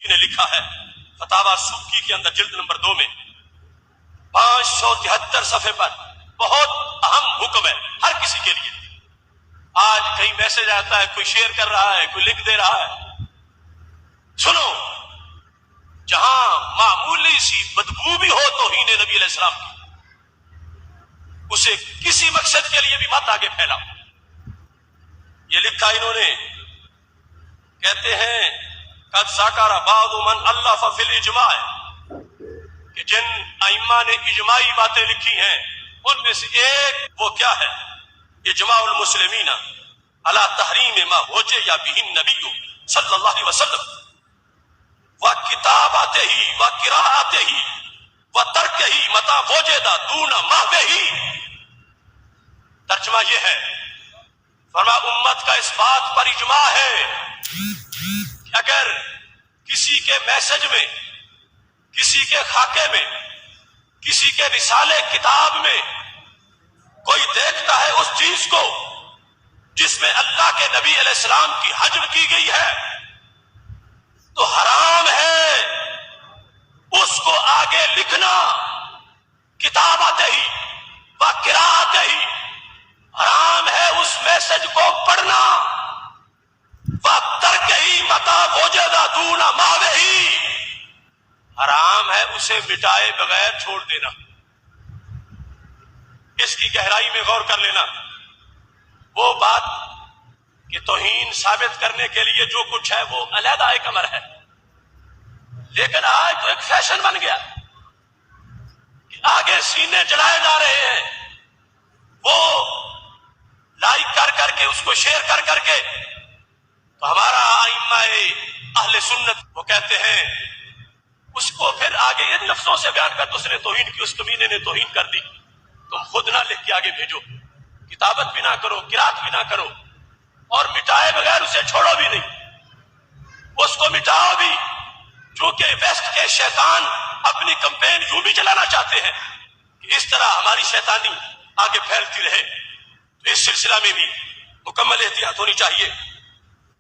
نے لکھا ہے فتاوا سبکی کے اندر جلد نمبر 2 میں 573 صفحے پر بہت اہم حکم ہے ہر کسی کے لیے. آج کہیں میسج آتا ہے، کوئی شیئر کر رہا ہے، کوئی لکھ دے رہا ہے. سنو، جہاں معمولی سی بدبو بھی ہو توہین نبی علیہ السلام کی، اسے کسی مقصد کے لیے بھی مت آگے پھیلاؤ. یہ لکھا انہوں نے، کہتے ہیں قد ذکر بعض من الف فی الاجماع، کہ جن ائمہ نے اجماعی باتیں لکھی ہیں ان میں سے ایک وہ کیا ہے؟ اجماع المسلمین علی تحریم ما وجہ بہ النبی صلی اللہ علیہ وسلم وکتاباتہ وقراءتہ وترکہ متی وجد دون محوہ. ترجمہ یہ ہے، فرما امت کا اس بات پر اجماع ہے کہ اگر کسی کے میسج میں، کسی کے خاکے میں، کسی کے رسالے کتاب میں کوئی دیکھتا ہے اس چیز کو جس میں اللہ کے نبی علیہ السلام کی حجر کی گئی ہے، تو حرام ہے اس کو آگے لکھنا، کتاب آتے ہی وقراءت ہی، حرام ہے اس میسج کو پڑھنا، وَتَرْكِ مَتَى وُجِدَ دُونَ مَحْوِهِ، حرام ہے اسے مٹائے بغیر چھوڑ دینا. اس کی گہرائی میں غور کر لینا. وہ بات کہ توہین ثابت کرنے کے لیے جو کچھ ہے وہ علیحدہ ایک امر ہے، لیکن آج تو ایک فیشن بن گیا کہ آگے سینے جلائے جا رہے ہیں، وہ لائک کر کر کے، اس کو شیئر کر کر کے. تو ہمارا ائمہ اہل سنت وہ کہتے ہیں، اس کو پھر آگے ان لفظوں سے بیان کر، اس نے توہین کی، اس کمینے نے توہین کر دی. تم خود نہ لکھ کے آگے بھیجو، کتابت بھی نہ کرو، قرات بھی نہ کرو، اور مٹائے بغیر اسے چھوڑو بھی نہیں، اس کو مٹاؤ بھی. چونکہ ویسٹ کے شیطان اپنی کمپین یوں بھی چلانا چاہتے ہیں کہ اس طرح ہماری شیطانی آگے پھیلتی رہے. تو اس سلسلہ میں بھی مکمل احتیاط ہونی چاہیے.